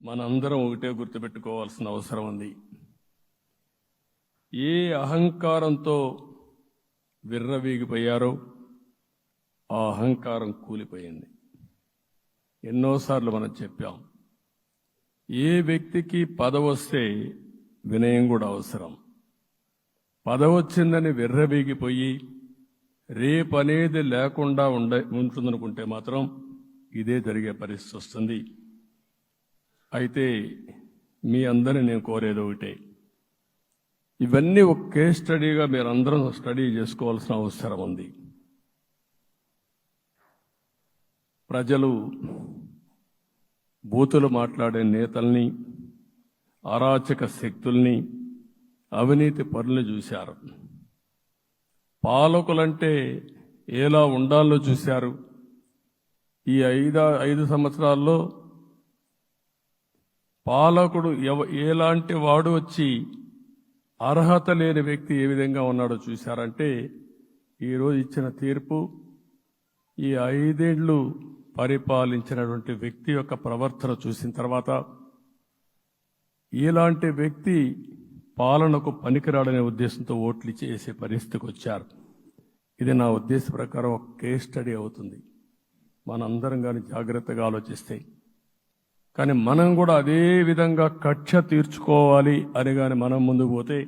మనందరం ఒకటే గుర్తుపెట్టుకోవాల్సిన అవసరం ఉంది. ఏ అహంకారంతో విర్రవీగిపోయారో ఆ అహంకారం కూలిపోయింది. ఎన్నోసార్లు మనం చెప్పాం, ఏ వ్యక్తికి పదవొస్తే వినయం కూడా అవసరం. పదవొచ్చిందని విర్రవీగిపోయి రేపనేది లేకుండా ఉంటుందనుకుంటే మాత్రం ఇదే జరిగే పరిస్థితి వస్తుంది. అయితే మీ అందరిని నేను కోరేది ఒకటే, ఇవన్నీ ఒక కేస్ స్టడీగా మీరందరం స్టడీ చేసుకోవాల్సిన అవసరం ఉంది. ప్రజలు బూతులు మాట్లాడే నేతల్ని, అరాచక శక్తుల్ని, అవినీతి పరుల్ని చూశారు. పాలకులంటే ఎలా ఉండాలో చూశారు. ఈ 5 సంవత్సరాల్లో పాలకుడు ఎలాంటి వాడు వచ్చి అర్హత లేని వ్యక్తి ఏ విధంగా ఉన్నాడో చూశారంటే, ఈరోజు ఇచ్చిన తీర్పు ఈ 5 ఏళ్లు పరిపాలించినటువంటి వ్యక్తి యొక్క ప్రవర్తన చూసిన తర్వాత ఇలాంటి వ్యక్తి పాలనకు పనికిరాడనే ఉద్దేశంతో ఓట్లు చేసే పరిస్థితికి వచ్చారు. ఇది నా ఉద్దేశ ప్రకారం ఒక కేస్ స్టడీ అవుతుంది. మనందరం కానీ జాగ్రత్తగా ఆలోచిస్తే. కానీ మనం కూడా అదే విధంగా కక్ష తీర్చుకోవాలి అని కానీ మనం ముందుకు పోతే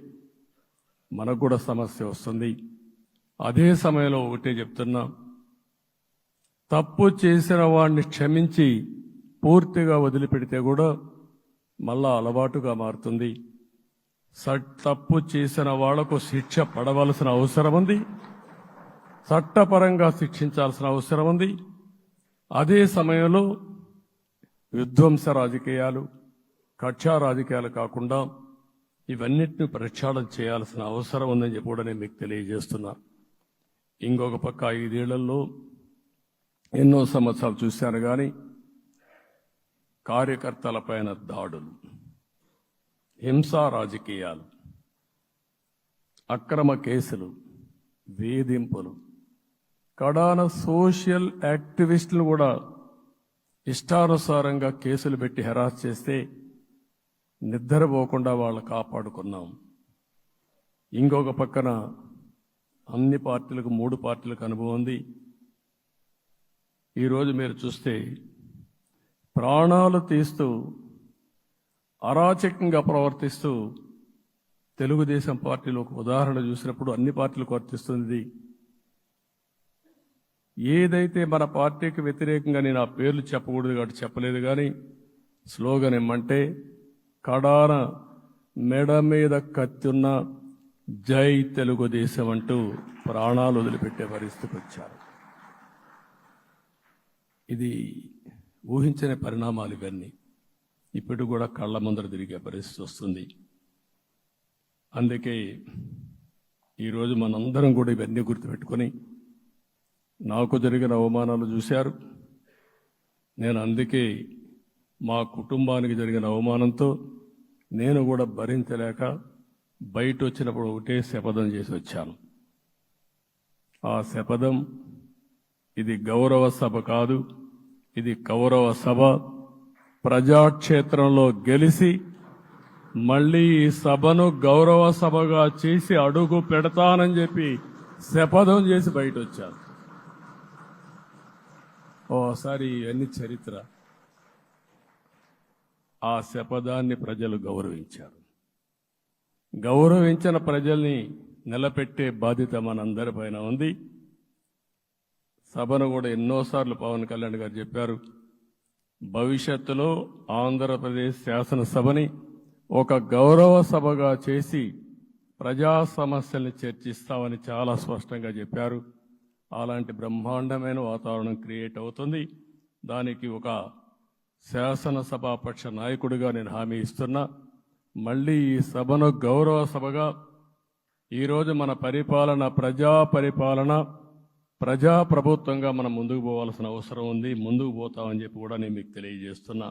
మనకు కూడా సమస్య వస్తుంది. అదే సమయంలో ఒకటే చెప్తున్నా, తప్పు చేసిన వాడిని క్షమించి పూర్తిగా వదిలిపెడితే కూడా మళ్ళా అలవాటుగా మారుతుంది. తప్పు చేసిన వాళ్లకు శిక్ష పడవలసిన అవసరం ఉంది, చట్టపరంగా శిక్షించాల్సిన అవసరం ఉంది. అదే సమయంలో విధ్వంస రాజకీయాలు, కక్షా రాజకీయాలు కాకుండా ఇవన్నిటిని ప్రక్షాళన చేయాల్సిన అవసరం ఉందని చెప్పి కూడా నేను మీకు తెలియజేస్తున్నా. ఇంకొక పక్క 5 ఏళ్లలో ఎన్నో సంవత్సరాలు చూశాను, కానీ కార్యకర్తలపైన దాడులు, హింసా రాజకీయాలు, అక్రమ కేసులు, వేధింపులు, కడాన సోషల్ యాక్టివిస్టులు కూడా ఇష్టానుసారంగా కేసులు పెట్టి హెరాస్ చేస్తే నిద్రపోకుండా వాళ్ళు కాపాడుకున్నాం. ఇంకొక పక్కన అన్ని పార్టీలకు 3 పార్టీలకు అనుభవం ఉంది. ఈరోజు మీరు చూస్తే ప్రాణాలు తీస్తూ అరాచకంగా ప్రవర్తిస్తూ తెలుగుదేశం పార్టీలో ఒక ఉదాహరణ చూసినప్పుడు అన్ని పార్టీలకు వర్తిస్తుంది. ఏదైతే మన పార్టీకి వ్యతిరేకంగా నేను ఆ పేర్లు చెప్పకూడదు కాబట్టి చెప్పలేదు, కానీ స్లోగన్ ఏమంటే కడాన మెడ మీద కత్తున్న జై తెలుగుదేశం అంటూ ప్రాణాలు వదిలిపెట్టే పరిస్థితికి వచ్చారు. ఇది ఊహించని పరిణామాలు. ఇవన్నీ ఇప్పుడు కూడా కళ్ళ ముందర తిరిగే పరిస్థితి వస్తుంది. అందుకే ఈరోజు మనందరం కూడా ఇవన్నీ గుర్తుపెట్టుకొని, నాకు జరిగిన అవమానాలు చూశారు. నేను అందుకే మా కుటుంబానికి జరిగిన అవమానంతో నేను కూడా భరించలేక బయట వచ్చినప్పుడు ఒకటే శపథం చేసి వచ్చాను. ఆ శపథం, ఇది గౌరవ సభ కాదు, ఇది కౌరవ సభ. ప్రజాక్షేత్రంలో గెలిచి మళ్ళీ ఈ సభను గౌరవ సభగా చేసి అడుగు పెడతానని చెప్పి శపథం చేసి బయట వచ్చాను. ఓసారి ఇవన్నీ చరిత్ర. ఆ శపథాన్ని ప్రజలు గౌరవించారు. గౌరవించిన ప్రజల్ని నిలబెట్టే బాధ్యత మనందరిపైన ఉంది. సభను కూడా ఎన్నోసార్లు పవన్ కళ్యాణ్ గారు చెప్పారు, భవిష్యత్తులో ఆంధ్రప్రదేశ్ శాసనసభని ఒక గౌరవ సభగా చేసి ప్రజా సమస్యల్ని చర్చిస్తామని చాలా స్పష్టంగా చెప్పారు. అలాంటి బ్రహ్మాండమైన వాతావరణం క్రియేట్ అవుతుంది. దానికి ఒక శాసనసభాపక్ష నాయకుడిగా నేను హామీ ఇస్తున్నా. మళ్ళీ ఈ సభను గౌరవ సభగా, ఈరోజు మన పరిపాలన ప్రజా పరిపాలన, ప్రజా ప్రభుత్వంగా మనం ముందుకు పోవాల్సిన అవసరం ఉంది. ముందుకు పోతామని చెప్పి కూడా నేను మీకు తెలియజేస్తున్నా.